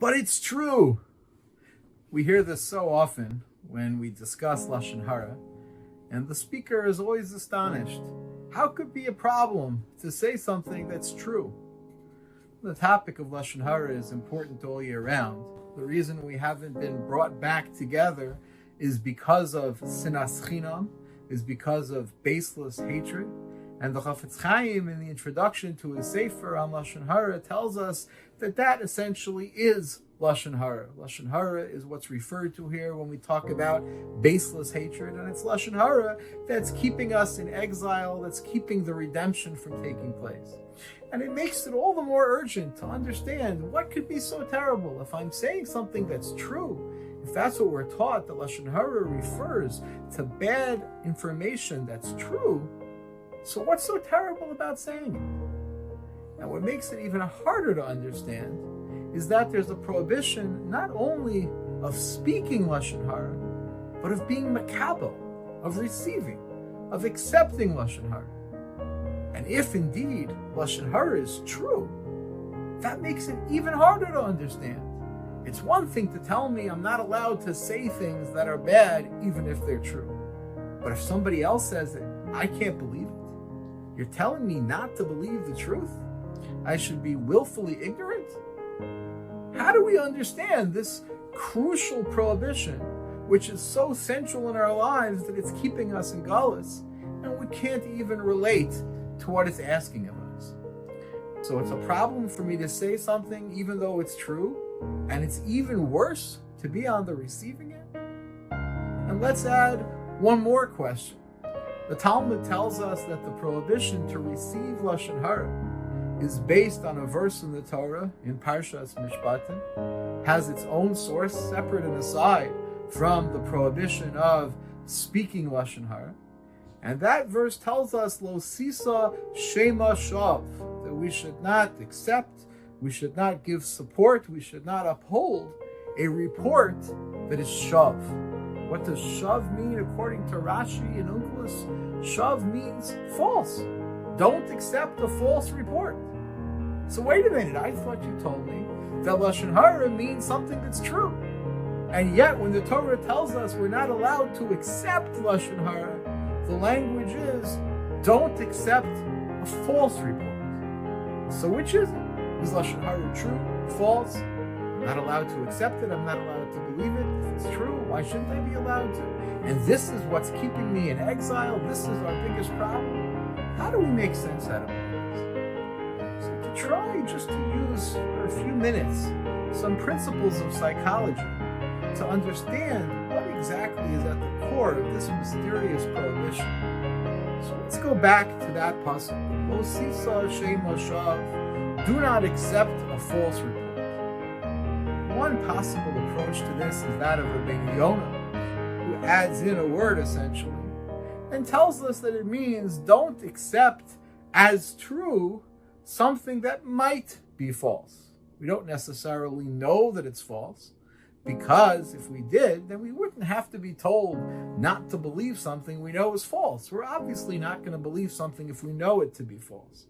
but it's true. We hear this so often when we discuss Lashon Hara, and the speaker is always astonished. How could it be a problem to say something that's true? The topic of Lashon Hara is important all year round. The reason we haven't been brought back together is because of sinas chinam, is because of baseless hatred. And the Chafetz Chaim, in the introduction to his Sefer on Lashon Hara, tells us that that essentially is Lashon Hara. Lashon Hara is what's referred to here when we talk about baseless hatred, and it's Lashon Hara that's keeping us in exile, that's keeping the redemption from taking place. And it makes it all the more urgent to understand what could be so terrible if I'm saying something that's true. If that's what we're taught, that Lashon Hara refers to bad information that's true, so what's so terrible about saying it? And what makes it even harder to understand is that there's a prohibition not only of speaking Lashon Hara, but of being makabel, of receiving, of accepting Lashon Hara. And if indeed Lashon Hara is true, that makes it even harder to understand. It's one thing to tell me I'm not allowed to say things that are bad, even if they're true. But if somebody else says it, I can't believe it. You're telling me not to believe the truth? I should be willfully ignorant? How do we understand this crucial prohibition, which is so central in our lives that it's keeping us in galus, and we can't even relate to what it's asking of us? So it's a problem for me to say something even though it's true, and it's even worse to be on the receiving end? And let's add one more question. The Talmud tells us that the prohibition to receive Lashon Hara is based on a verse in the Torah, in Parshas Mishpatim, has its own source, separate and aside from the prohibition of speaking Lashon Hara. And that verse tells us, Lo sisa shema shav, that we should not accept, we should not give support, we should not uphold a report that is shav. What does shav mean according to Rashi in Unkelos? Shav means false. Don't accept a false report. So wait a minute, I thought you told me that Lashon Hara means something that's true. And yet when the Torah tells us we're not allowed to accept Lashon Hara, the language is, don't accept a false report. So which is it? Is Lashon Hara true, false? I'm not allowed to accept it, I'm not allowed to believe it. If it's true, why shouldn't I be allowed to? And this is what's keeping me in exile, this is our biggest problem. How do we make sense out of all this? So to try just to use for a few minutes some principles of psychology to understand what exactly is at the core of this mysterious prohibition. So let's go back to that pasuk. Lo sisa shema shav, do not accept a false report. One possible approach to this is that of Rabbi Yonah, who adds in a word essentially, and tells us that it means don't accept as true something that might be false. We don't necessarily know that it's false, because if we did, then we wouldn't have to be told not to believe something we know is false. We're obviously not going to believe something if we know it to be false.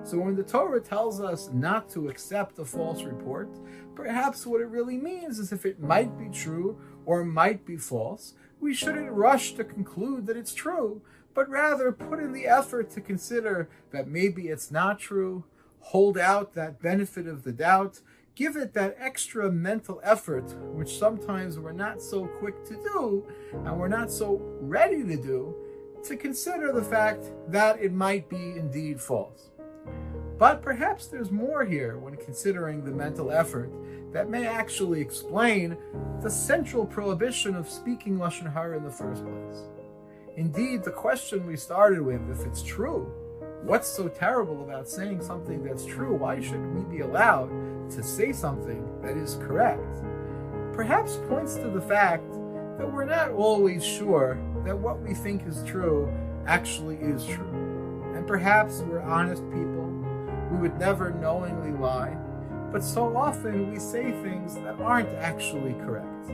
So when the Torah tells us not to accept a false report, perhaps what it really means is if it might be true or might be false, we shouldn't rush to conclude that it's true, but rather put in the effort to consider that maybe it's not true, hold out that benefit of the doubt, give it that extra mental effort, which sometimes we're not so quick to do, and we're not so ready to do, to consider the fact that it might be indeed false. But perhaps there's more here when considering the mental effort that may actually explain the central prohibition of speaking Lashon Hara in the first place. Indeed, the question we started with, if it's true, what's so terrible about saying something that's true? Why should we be allowed to say something that is correct? Perhaps points to the fact that we're not always sure that what we think is true actually is true. And perhaps we're honest people. We would never knowingly lie, but so often we say things that aren't actually correct.